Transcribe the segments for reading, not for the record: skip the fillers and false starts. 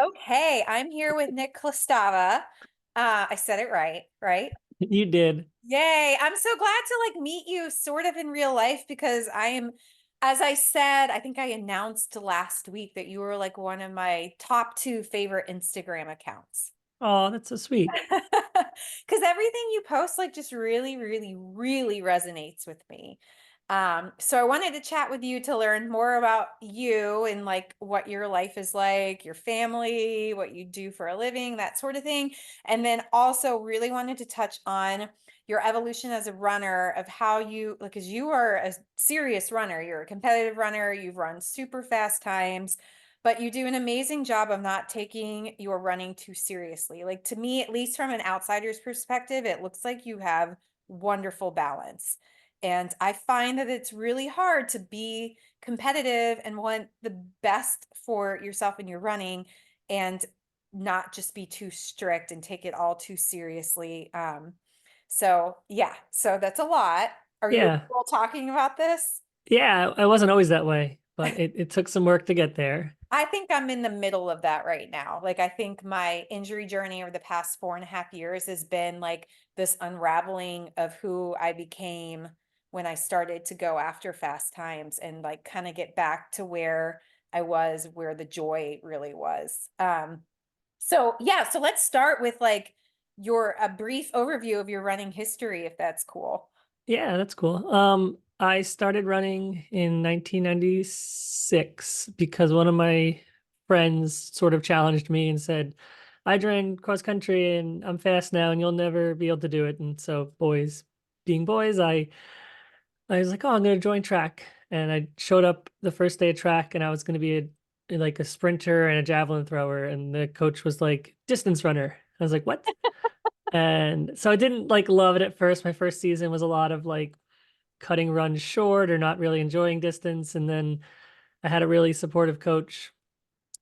Okay, I'm here with Nick Klastava. I said it right, right? You did. Yay. I'm so glad to meet you sort of in real life because I am, as I said, I think I announced last week that you were like one of my top two favorite Instagram accounts. Oh, that's so sweet. Because everything you post just really, really, really resonates with me. So I wanted to chat with you to learn more about you and what your life is like, your family, what you do for a living, that sort of thing. And then also really wanted to touch on your evolution as a runner of how you, because you are a serious runner, you're a competitive runner, you've run super fast times, but you do an amazing job of not taking your running too seriously. Like to me, at least from an outsider's perspective, it looks like you have wonderful balance. And I find that it's really hard to be competitive and want the best for yourself in your running and not just be too strict and take it all too seriously. So yeah, so that's a lot. Are you Yeah. all talking about this? Yeah, I wasn't always that way, but it took some work to get there. I think I'm in the middle of that right now. Like, I think my injury journey over the past 4.5 years has been like this unraveling of who I became when I started to go after fast times and like kind of get back to where I was, where the joy really was. So yeah, so let's start with like your a brief overview of your running history, if that's cool. Yeah, that's cool. I started running in 1996 because one of my friends sort of challenged me and said, I ran cross country and I'm fast now and you'll never be able to do it. And so boys being boys, I was like, oh, I'm going to join track. And I showed up the first day of track and I was going to be like a sprinter and a javelin thrower. And the coach was like, distance runner. I was like, what? And so I didn't like love it at first. My first season was a lot of like cutting runs short or not really enjoying distance. And then I had a really supportive coach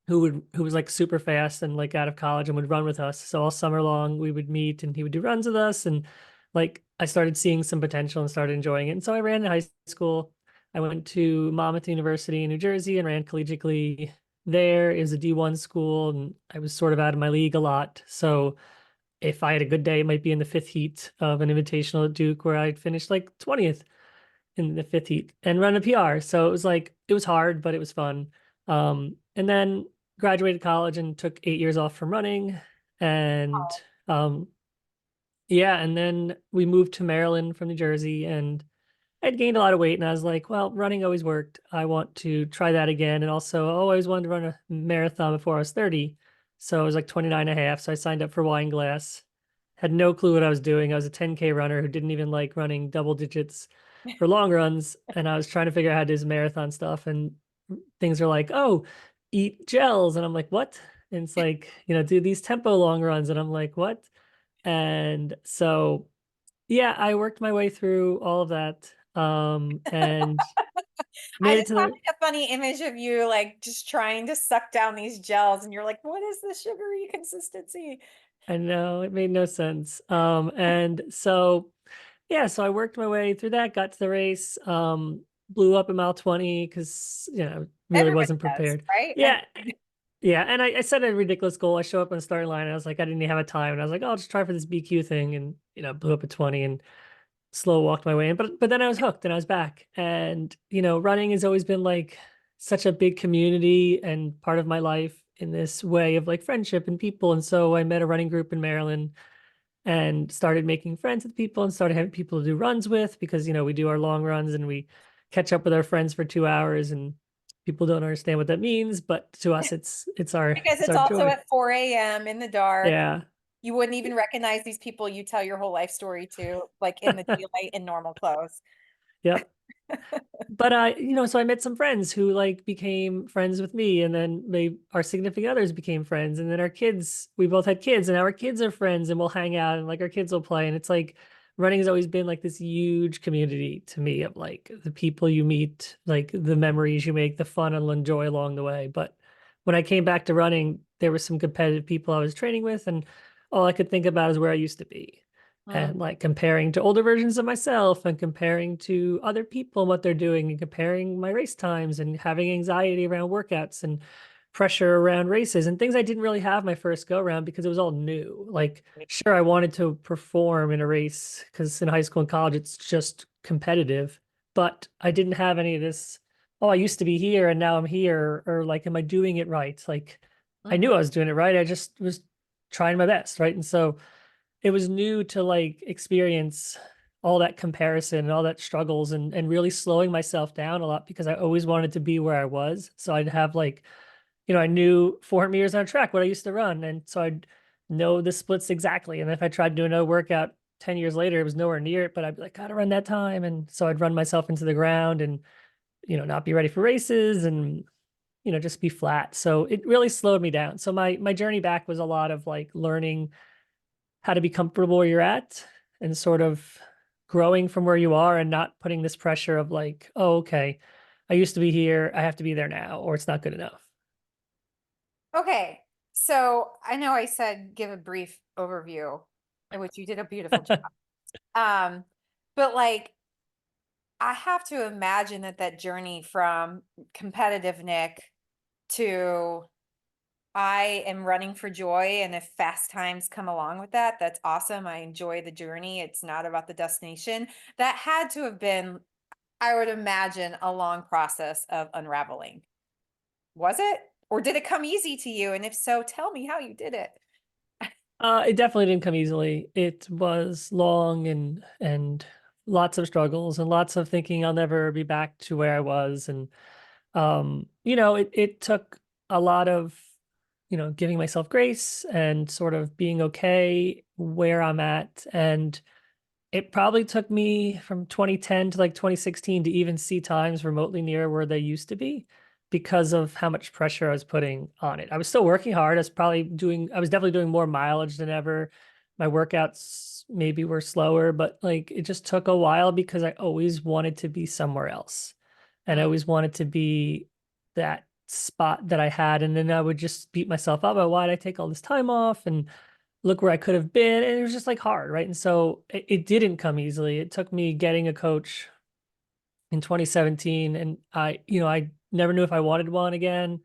who was like super fast and like out of college and would run with us. So all summer long we would meet and he would do runs with us and like I started seeing some potential and started enjoying it. And so I ran in high school. I went to Monmouth University in New Jersey and ran collegiately there. It was a D1 school and I was sort of out of my league a lot. So if I had a good day, it might be in the fifth heat of an invitational at Duke where I'd finish like 20th in the fifth heat and run a PR. So it was like it was hard, but it was fun. And then graduated college and took 8 years off from running. And um, yeah, and then we moved to Maryland from New Jersey and I'd gained a lot of weight and I was like, well, running always worked. I want to try that again. And also, I always wanted to run a marathon before I was 30. So I was like 29 and a half. So I signed up for Wine Glass. Had no clue what I was doing. I was a 10K runner who didn't even like running double digits for long runs. And I was trying to figure out how to do this marathon stuff. And things are like, oh, eat gels. And I'm like, what? And it's like, do these tempo long runs. And I'm like, what? And so yeah, I worked my way through all of that, and I made it just to have the. like a funny image of you like just trying to suck down these gels and you're like, what is this sugary consistency? I know it made no sense. And so yeah, so I worked my way through that, got to the race, blew up a mile 20 because really Everybody wasn't does, prepared. right? I Yeah, mean, yeah, and I set a ridiculous goal. I show up on the starting line, and I was like, I didn't even have a time, and I was like, oh, I'll just try for this BQ thing, and blew up a 20 and slow walked my way in. But then I was hooked and I was back. And running has always been like such a big community and part of my life in this way of like friendship and people. And so I met a running group in Maryland and started making friends with people and started having people to do runs with because we do our long runs and we catch up with our friends for 2 hours and people don't understand what that means, but to us it's our because it's it's our also joy. at 4 a.m. in the dark. Yeah. You wouldn't even recognize these people you tell your whole life story to, like in the daylight in normal clothes. Yep. But so I met some friends who like became friends with me, and then our significant others became friends, and then our kids, we both had kids, and our kids are friends, and we'll hang out, and like our kids will play, and it's like running has always been like this huge community to me of like the people you meet, like the memories you make, the fun and enjoy along the way. But when I came back to running, there were some competitive people I was training with, and all I could think about is where I used to be Mm. and like comparing to older versions of myself and comparing to other people and what they're doing and comparing my race times and having anxiety around workouts and pressure around races and things I didn't really have my first go around because it was all new. Like, sure, I wanted to perform in a race because in high school and college it's just competitive, but I didn't have any of this, oh, I used to be here and now I'm here, or like, am I doing it right? Like, I Mhm. knew I was doing it right. I just was trying my best, right? And so it was new to like experience all that comparison and all that struggles, and really slowing myself down a lot because I always wanted to be where I was. So I'd have like, I knew 400 meters on a track, what I used to run. And so I'd know the splits exactly. And if I tried doing a workout 10 years later, it was nowhere near it, but I'd be like, gotta run that time. And so I'd run myself into the ground and, not be ready for races and, just be flat. So it really slowed me down. So my journey back was a lot of like learning how to be comfortable where you're at and sort of growing from where you are and not putting this pressure of like, oh, okay, I used to be here, I have to be there now, or it's not good enough. Okay. So I know I said give a brief overview, in which you did a beautiful job. Um, but like I have to imagine that that journey from competitive Nick to I am running for joy, and if fast times come along with that, that's awesome. I enjoy the journey. It's not about the destination. That had to have been, I would imagine, a long process of unraveling. Was it? Or did it come easy to you? And if so, tell me how you did it. It definitely didn't come easily. It was long and lots of struggles and lots of thinking I'll never be back to where I was. And it took a lot of, giving myself grace and sort of being okay where I'm at. And it probably took me from 2010 to like 2016 to even see times remotely near where they used to be because of how much pressure I was putting on it. I was still working hard. I was definitely doing more mileage than ever. My workouts maybe were slower, but like it just took a while because I always wanted to be somewhere else. And I Mm, always wanted to be that spot that I had. And then I would just beat myself up about why did I take all this time off? And look where I could have been. And it was just like hard, right? And so it didn't come easily. It took me getting a coach in 2017. And I never knew if I wanted one again,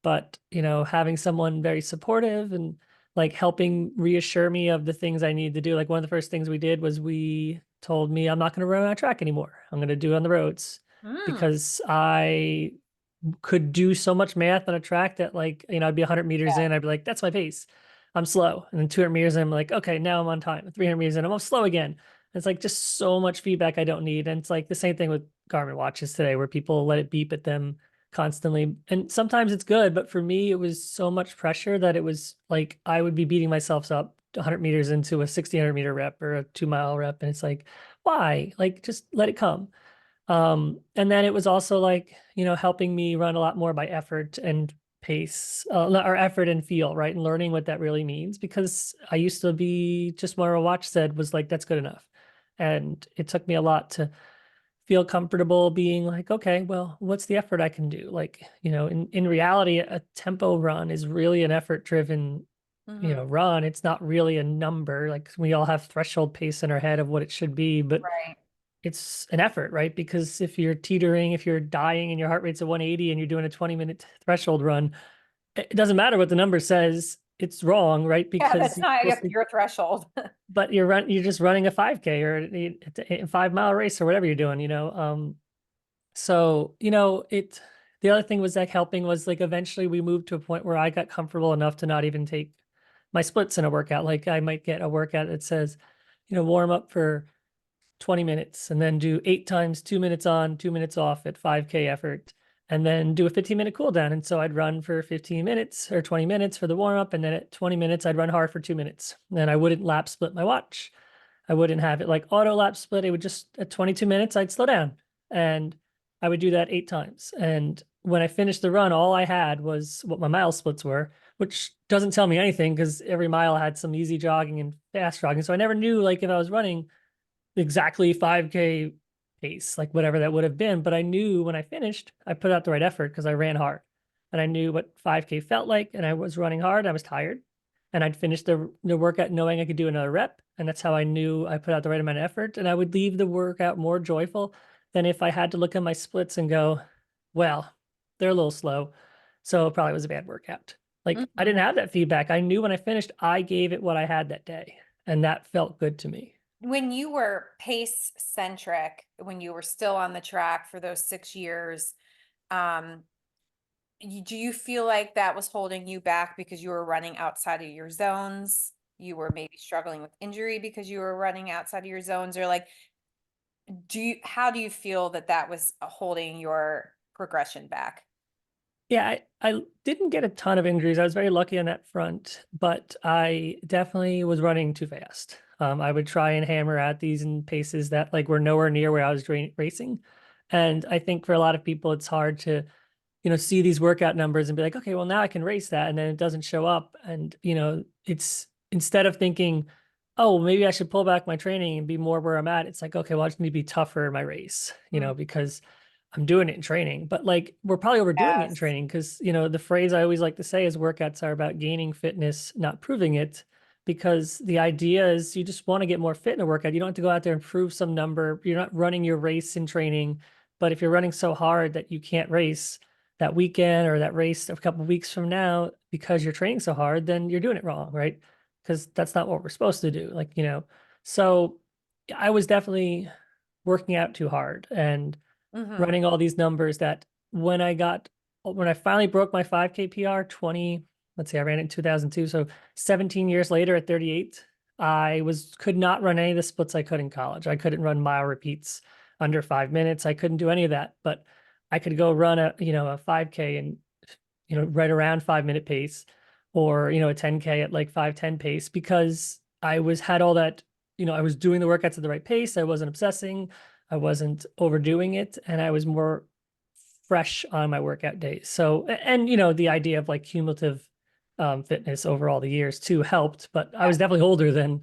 but having someone very supportive and like helping reassure me of the things I need to do. Like one of the first things we did was we told me I'm not going to run on a track anymore. I'm going to do it on the roads mm, because I could do so much math on a track that like, I'd be 100 meters yeah. in, I'd be like, that's my pace. I'm slow. And then 200 meters in, I'm like, okay, now I'm on time. 300 meters in, I'm slow again. It's like just so much feedback I don't need. And it's like the same thing with Garmin watches today where people let it beep at them constantly. And sometimes it's good, but for me, it was so much pressure that it was like I would be beating myself up 100 meters into a 1600 meter rep or a 2 mile rep. And it's like, why? Like, just let it come. And then it was also like, helping me run a lot more by effort and pace, or effort and feel, right? And learning what that really means because I used to be just what a watch said was like, that's good enough. And it took me a lot to feel comfortable being like, okay, well, what's the effort I can do? Like, in reality, a tempo run is really an effort driven, Hmm. run. It's not really a number. Like we all have threshold pace in our head of what it should be, but Right. it's an effort, right? Because if you're teetering, if you're dying and your heart rate's at 180 and you're doing a 20-minute threshold run, it doesn't matter what the number says, it's wrong, right? Yeah, Because that's you're not supposed to, your threshold. but you're just running a 5K or a 5 mile race or whatever you're doing, so, the other thing was like helping was like eventually we moved to a point where I got comfortable enough to not even take my splits in a workout. Like I might get a workout that says, warm up for 20 minutes and then do 8 times 2 minutes on, 2 minutes off at 5K effort, and then do a 15-minute cool down. And so I'd run for 15 minutes or 20 minutes for the warm up. And then at 20 minutes, I'd run hard for 2 minutes. And I wouldn't lap split my watch. I wouldn't have it like auto lap split. It would just at 22 minutes, I'd slow down. And I would do that 8 times. And when I finished the run, all I had was what my mile splits were, which doesn't tell me anything because every mile had some easy jogging and fast jogging. So I never knew like if I was running exactly 5K pace, like whatever that would have been. But I knew when I finished, I put out the right effort because I ran hard and I knew what 5K felt like. And I was running hard. I was tired and I'd finished the workout knowing I could do another rep. And that's how I knew I put out the right amount of effort. And I would leave the workout more joyful than if I had to look at my splits and go, well, they're a little slow. So it probably was a bad workout. Like I didn't Mhm. have that feedback. I knew when I finished, I gave it what I had that day. And that felt good to me. When you were pace centric, when you were still on the track for those 6 years, um, do you feel like that was holding you back because you were running outside of your zones? You were maybe struggling with injury because you were running outside of your zones, or like, how do you feel that that was holding your progression back? Yeah, I didn't get a ton of injuries. I was very lucky on that front, but I definitely was running too fast. I would try and hammer at these in paces that like were nowhere near where I was racing. And I think for a lot of people, it's hard to see these workout numbers and be like, okay, well, now I can race that. And then it doesn't show up. And, it's instead of thinking, oh, maybe I should pull back my training and be more where I'm at. It's like, okay, well, I just need to be tougher in my race, Mm, because I'm doing it in training. But like, we're probably overdoing it in yes. training because, the phrase I always like to say is workouts are about gaining fitness, not proving it. Because the idea is you just want to get more fit in a workout. You don't have to go out there and prove some number. You're not running your race in training. But if you're running so hard that you can't race, that weekend or that race a couple of weeks from now because you're training so hard, then you're doing it wrong, right? Because that's not what we're supposed to do. Like, so I was definitely working out too hard and Hmm. running all these numbers that when I finally broke my 5K PR 20, let's see, I ran it in 2002. So 17 years later at 38, could not run any of the splits I could in college. I couldn't run mile repeats under 5 minutes. I couldn't do any of that, but I could go run a 5K and, right around 5 minute pace or, a 10K at like 5:10 pace because had all that, I was doing the workouts at the right pace. I wasn't obsessing. I wasn't overdoing it, and I was more fresh on my workout days. So, and the idea of like cumulative fitness over all the years too helped. But I was definitely older than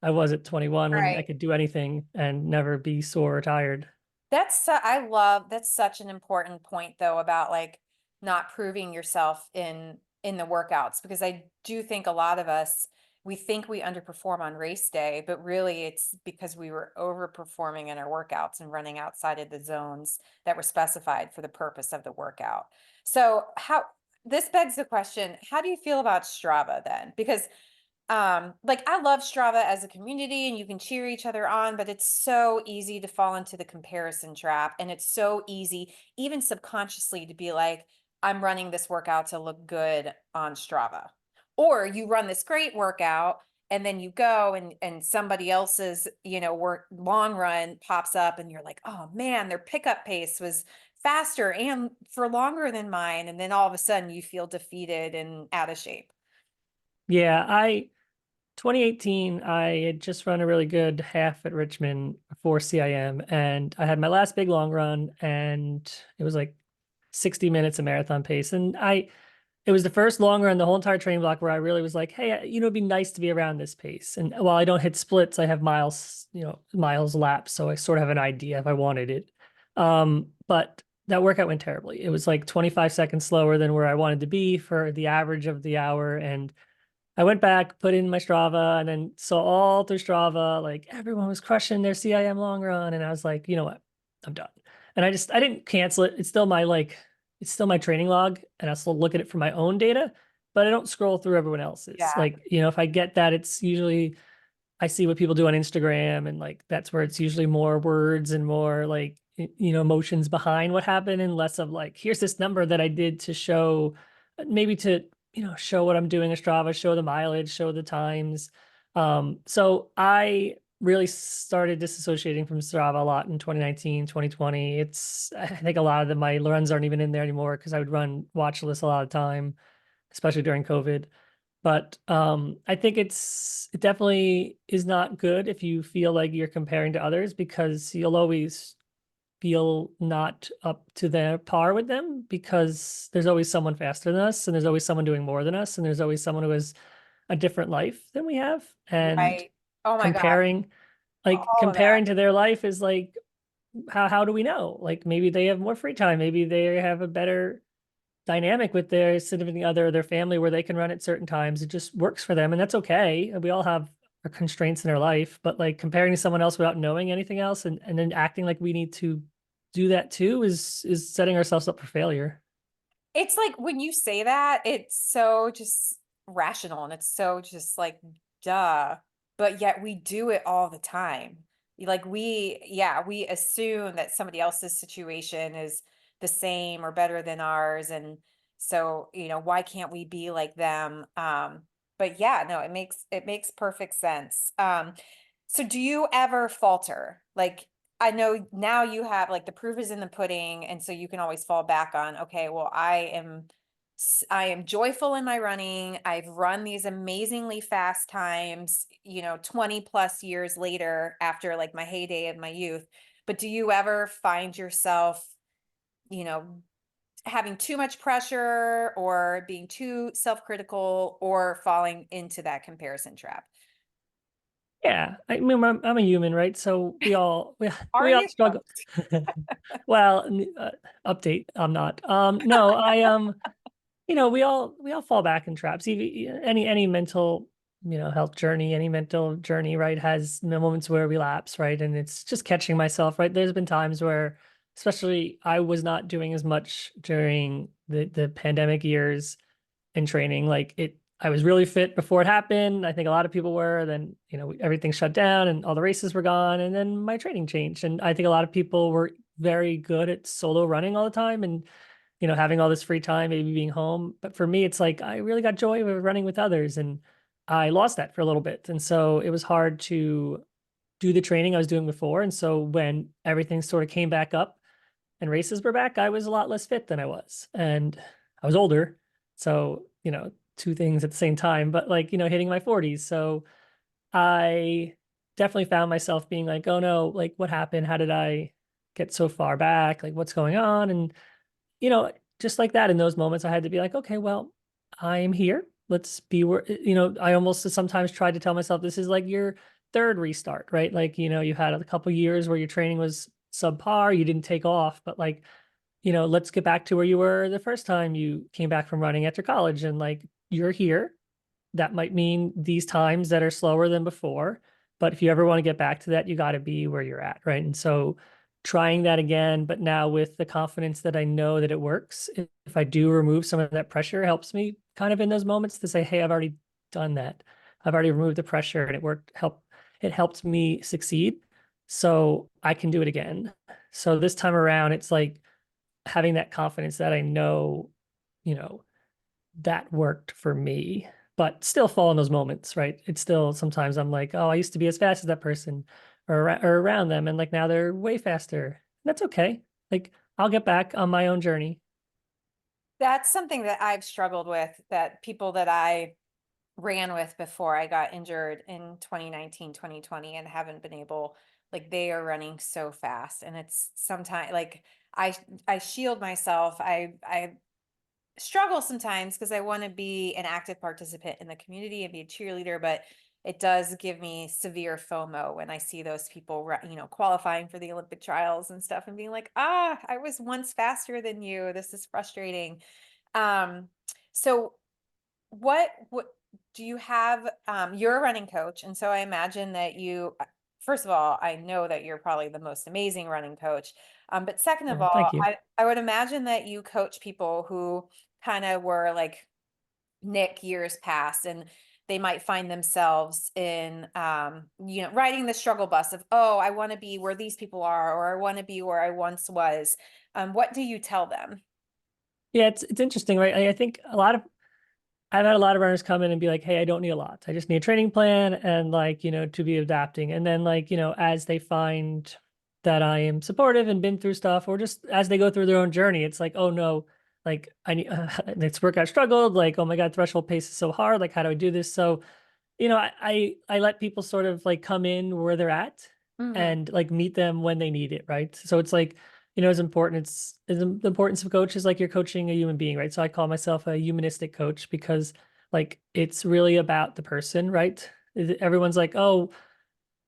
I was at 21 when I Right. could do anything and never be sore or tired. I love that's such an important point though about like not proving yourself in the workouts, because I do think a lot of us, we think we underperform on race day, but really it's because we were overperforming in our workouts and running outside of the zones that were specified for the purpose of the workout. So how this begs the question, how do you feel about Strava then? Because like I love Strava as a community and you can cheer each other on, but it's so easy to fall into the comparison trap, and it's so easy even subconsciously to be like, I'm running this workout to look good on Strava. Or you run this great workout and then you go and somebody else's, work long run pops up and you're like, "Oh man, their pickup pace was faster and for longer than mine." And then all of a sudden you feel defeated and out of shape. Yeah, 2018, I had just run a really good half at Richmond for CIM, and I had my last big long run, and it was like 60 minutes of marathon pace. And it was the first long run, the whole entire training block where I really was like, hey, it'd be nice to be around this pace. And while I don't hit splits, I have miles, miles laps. So I sort of have an idea if I wanted it. But that workout went terribly. It was like 25 seconds slower than where I wanted to be for the average of the hour. And I went back, put in my Strava, and then saw all through Strava, like everyone was crushing their CIM long run. And I was like, you know what? I'm done. And I didn't cancel it. It's still my training log, and I still look at it for my own data, but I don't scroll through everyone else's. Yeah. Like, if I get that, it's usually I see what people do on Instagram, and like that's where it's usually more words and more like emotions behind what happened, and less of like here's this number that I did to show, maybe to show what I'm doing on Strava, show the mileage, show the times. So I really started disassociating from Strava a lot in 2019, 2020. I think a lot of my runs aren't even in there anymore because I would run watch lists a lot of time, especially during COVID. But I think it definitely is not good if you feel like you're comparing to others because you'll always feel not up to their par with them because there's always someone faster than us and there's always someone doing more than us and there's always someone who has a different life than we have. And Right. Oh my God. comparing All of that. comparing to their life is like how do we know? Like maybe they have more free time, maybe they have a better dynamic with their significant other, their family, where they can run at certain times. It just works for them, and that's okay. We all have our constraints in our life, but like comparing to someone else without knowing anything else and then acting like we need to do that too is setting ourselves up for failure. It's like when you say that, it's so just rational and it's so just like duh, but yet we do it all the time. Like yeah, we assume that somebody else's situation is the same or better than ours. And so, why can't we be like them? But yeah, no, it makes perfect sense. So do you ever falter? Like, I know now you have like the proof is in the pudding, and so you can always fall back on, okay, well, I am joyful in my running. I've run these amazingly fast times, 20 plus years later after like my heyday of my youth. But do you ever find yourself, you know, having too much pressure or being too self-critical or falling into that comparison trap? Yeah, I mean, I'm a human, right? So Are we all you? struggle. Well, update, I'm not. No, we all fall back in traps. Even any mental, health journey, any mental journey, right, has moments where we lapse, right? And it's just catching myself, right? There's been times where, especially I was not doing as much during the pandemic years in training. Like I was really fit before it happened. I think a lot of people were. Then, everything shut down and all the races were gone. And then my training changed. And I think a lot of people were very good at solo running all the time and, having all this free time, maybe being home. But for me, it's like I really got joy with running with others. And I lost that for a little bit. And so it was hard to do the training I was doing before. And so when everything sort of came back up, and races were back, I was a lot less fit than I was. And I was older. So, two things at the same time, but like, hitting my 40s. So I definitely found myself being like, oh no, like what happened? How did I get so far back? Like what's going on? And, you know, just like that in those moments, I had to be like, okay, well, I'm here. Let's be where, I almost sometimes tried to tell myself this is like your third restart, right? Like, you had a couple years where your training was subpar, you didn't take off, but like, let's get back to where you were the first time you came back from running after college. And like, you're here. That might mean these times that are slower than before. But if you ever want to get back to that, you got to be where you're at. Right. And so trying that again, but now with the confidence that I know that it works, if I do remove some of that pressure, helps me kind of in those moments to say, hey, I've already done that. I've already removed the pressure and it worked. It helped me succeed. So I can do it again. So this time around, it's like, having that confidence that I know, you know, that worked for me, but still fall in those moments, right? It's still sometimes I'm like, oh, I used to be as fast as that person or around them. And like now they're way faster. That's okay. Like I'll get back on my own journey. That's something that I've struggled with, that people that I ran with before I got injured in 2019, 2020, and haven't been able, like, they are running so fast. And it's sometimes like I shield myself. I struggle sometimes because I want to be an active participant in the community and be a cheerleader, but it does give me severe FOMO when I see those people, qualifying for the Olympic trials and stuff and being like, I was once faster than you. This is frustrating. Um, so what do you have? You're a running coach, and so I imagine that first of all, I know that you're probably the most amazing running coach. But second of Oh, all, thank you. I would imagine that you coach people who kind of were like Nick years past, and they might find themselves in, riding the struggle bus of, oh, I want to be where these people are, or I want to be where I once was. What do you tell them? Yeah, it's interesting, right? I think I've had a lot of runners come in and be like, hey, I don't need a lot. I just need a training plan and like, to be adapting. And then like, as they find that I am supportive and been through stuff, or just as they go through their own journey, it's like, oh no, like I need this workout struggled. Like, oh my God, threshold pace is so hard. Like, how do I do this? So I let people sort of like come in where they're at Hmm. and like meet them when they need it, right? So it's like, as important it's the importance of coach is like you're coaching a human being, right? So I call myself a humanistic coach because like it's really about the person, right? Everyone's like, oh,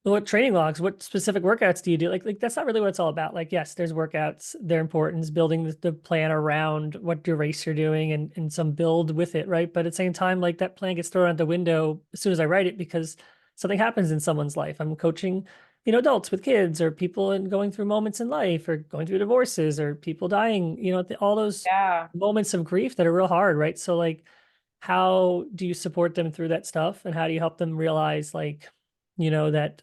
what training logs, what specific workouts do you do? Like that's not really what it's all about. Like, yes, there's workouts, their importance, building the plan around what your race you're doing and some build with it, right? But at the same time, like that plan gets thrown out the window as soon as I write it because something happens in someone's life. I'm coaching adults with kids or people going through moments in life or going through divorces or people dying, all those Yeah. moments of grief that are real hard, right? So like, how do you support them through that stuff? And how do you help them realize like, that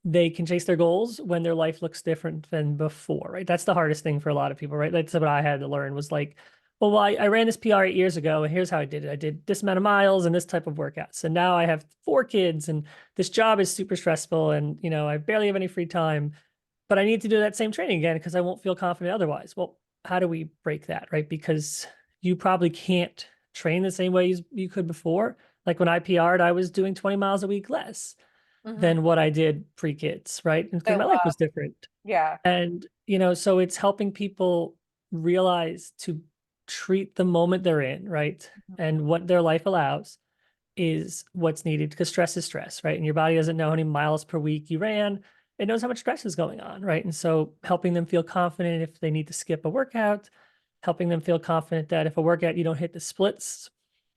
they can chase their goals when their life looks different than before, right? That's the hardest thing for a lot of people, right? That's what I had to learn was like, well, I ran this PR 8 years ago, and here's how I did it. I did this amount of miles and this type of workouts. And now I have 4 kids, and this job is super stressful, and I barely have any free time, but I need to do that same training again because I won't feel confident otherwise. Well, how do we break that, right? Because you probably can't train the same way you could before. Like when I PR'd, I was doing 20 miles a week less Hmm. than what I did pre-kids, right? And I because my life love. was different. Yeah. And, so it's helping people realize to treat the moment they're in, right? Mhm. And what their life allows is what's needed because stress is stress, right? And your body doesn't know how many miles per week you ran. It knows how much stress is going on, right? And so helping them feel confident if they need to skip a workout, helping them feel confident that if a workout you don't hit the splits,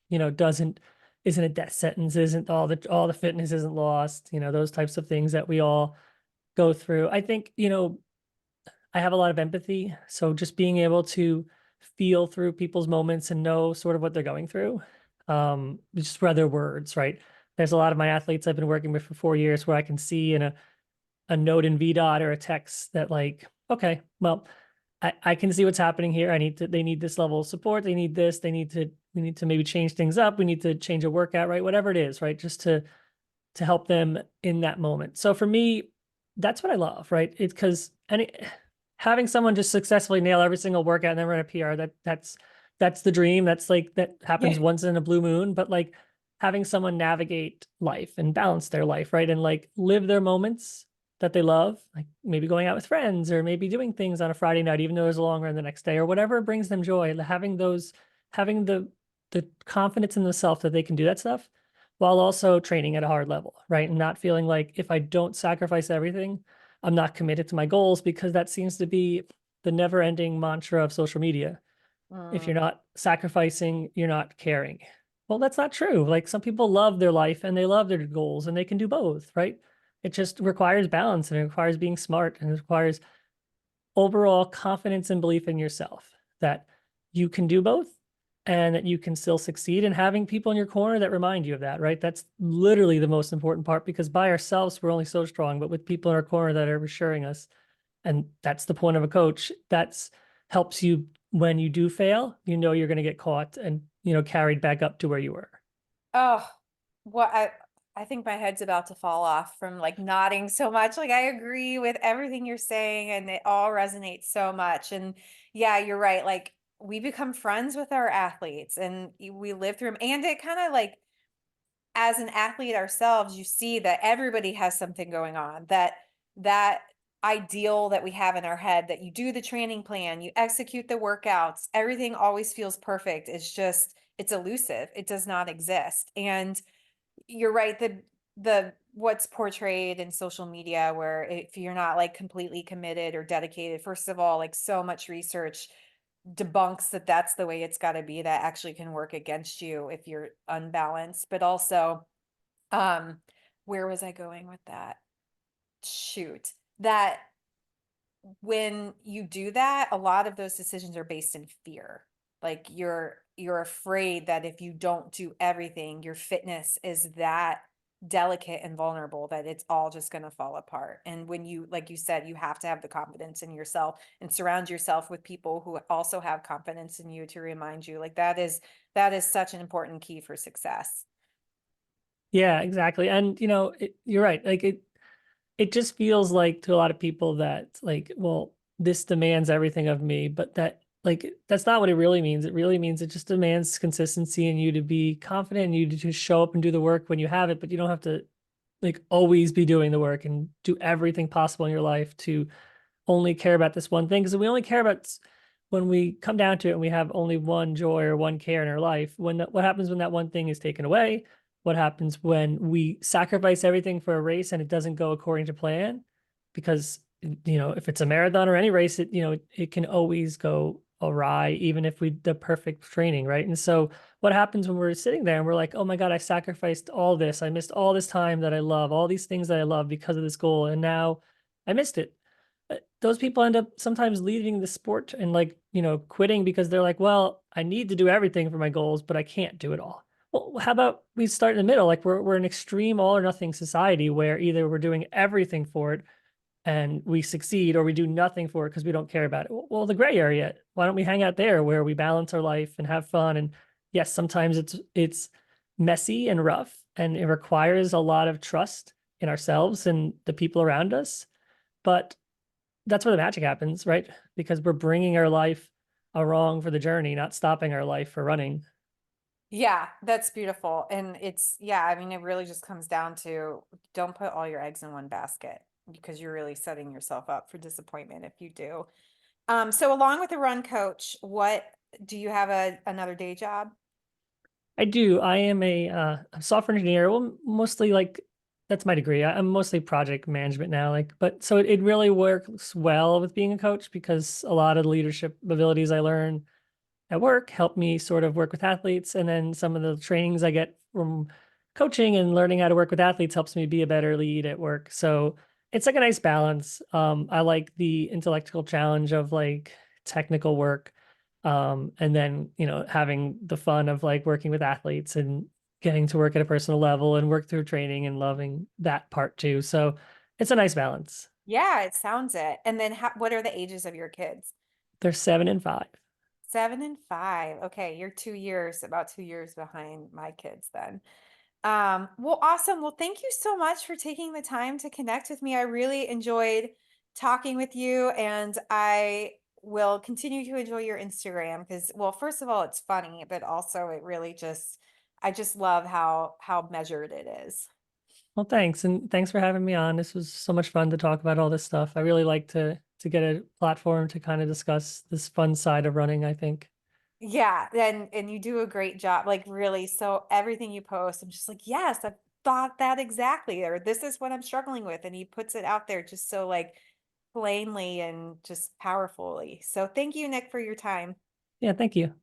doesn't isn't a death sentence, isn't all the fitness isn't lost, those types of things that we all go through. I think, I have a lot of empathy. So just being able to feel through people's moments and know sort of what they're going through, just rather words, right? There's a lot of my athletes I've been working with for 4 years where I can see in a note in VDOT or a text that like, okay, well, I can see what's happening here. They need this level of support. They need this. We need to maybe change things up. We need to change a workout, right? Whatever it is, right? Just to help them in that moment. So for me, that's what I love, right? It's because having someone just successfully nail every single workout and then run a PR, that's the dream. That's like that Yeah. happens once in a blue moon. But like having someone navigate life and balance their life, right? And like live their moments that they love, like maybe going out with friends or maybe doing things on a Friday night, even though there's a long run the next day or whatever brings them joy. Having the confidence in themselves that they can do that stuff while also training at a hard level, right? And not feeling like if I don't sacrifice everything, I'm not committed to my goals because that seems to be the never ending mantra of social media. If Mm. you're not sacrificing, you're not caring. Well, that's not true. Like some people love their life and they love their goals and they can do both, right? It just requires balance and it requires being smart and it requires overall confidence and belief in yourself that you can do both and that you can still succeed and having people in your corner that remind you of that, right? That's literally the most important part because by ourselves, we're only so strong, but with people in our corner that are reassuring us, and that's the point of a coach, that's helps you when you do fail, you're going to get caught and, carried back up to where you were. Oh, what I think my head's about to fall off from like nodding so much. Like I agree with everything you're saying and it all resonates so much. And yeah, you're right. Like we become friends with our athletes and we live through them. And it kind of like as an athlete ourselves, you see that everybody has something going on, that ideal that we have in our head, that you do the training plan, you execute the workouts, everything always feels perfect. It's just, it's elusive. It does not exist. And you're right, the what's portrayed in social media where if you're not like completely committed or dedicated, first of all, like so much research debunks that that's the way it's got to be, that actually can work against you if you're unbalanced. But also um where was I going with that? Shoot, that when you do that, a lot of those decisions are based in fear. Like you're afraid that if you don't do everything, your fitness is that delicate and vulnerable that it's all just going to fall apart. And when you, like you said, you have to have the confidence in yourself and surround yourself with people who also have confidence in you to remind you. Like that is such an important key for success. Yeah, exactly. And you're right. Like it just feels like to a lot of people that like, well, this demands everything of me, but that's not what it really means. It really means it just demands consistency and you to be confident and you to just show up and do the work when you have it, but you don't have to like always be doing the work and do everything possible in your life to only care about this one thing because we only care about when we come down to it and we have only one joy or one care in our life what happens when that one thing is taken away, what happens when we sacrifice everything for a race and it doesn't go according to plan, because if it's a marathon or any race, it can always go awry, even if we the perfect training, right? And so what happens when we're sitting there and we're like, oh my God, I sacrificed all this. I missed all this time that I love, all these things that I love because of this goal. And now I missed it. Those people end up sometimes leaving the sport and like, quitting because they're like, well, I need to do everything for my goals, but I can't do it all. Well, how about we start in the middle? Like we're an extreme all or nothing society where either we're doing everything for it and we succeed or we do nothing for it because we don't care about it. Well, the gray area, why don't we hang out there where we balance our life and have fun? And yes, sometimes it's messy and rough and it requires a lot of trust in ourselves and the people around us. But that's where the magic happens, right? Because we're bringing our life along for the journey, not stopping our life for running. Yeah, that's beautiful. And yeah, I mean, it really just comes down to don't put all your eggs in one basket because you're really setting yourself up for disappointment if you do. So along with the run coach, what do you have another day job? I do. I am a software engineer. Well, mostly like that's my degree. I'm mostly project management now. Like, but so it really works well with being a coach because a lot of the leadership abilities I learn at work help me sort of work with athletes. And then some of the trainings I get from coaching and learning how to work with athletes helps me be a better lead at work. So it's like a nice balance. I like the intellectual challenge of like technical work. And then, having the fun of like working with athletes and getting to work at a personal level and work through training and loving that part too. So it's a nice balance. Yeah, it sounds it. And then what are the ages of your kids? They're 7 and 5. 7 and 5. Okay, you're 2 years, about 2 years behind my kids then. Well, awesome. Well, thank you so much for taking the time to connect with me. I really enjoyed talking with you, and I will continue to enjoy your Instagram because, well, first of all, it's funny, but also it really I just love how measured it is. Well, thanks. And thanks for having me on. This was so much fun to talk about all this stuff. I really like to get a platform to kind of discuss this fun side of running, I think. Yeah, and you do a great job, like really. So everything you post, I'm just like, yes, I thought that exactly, or this is what I'm struggling with, and he puts it out there just so like plainly and just powerfully. So thank you, Nick, for your time. Yeah, thank you.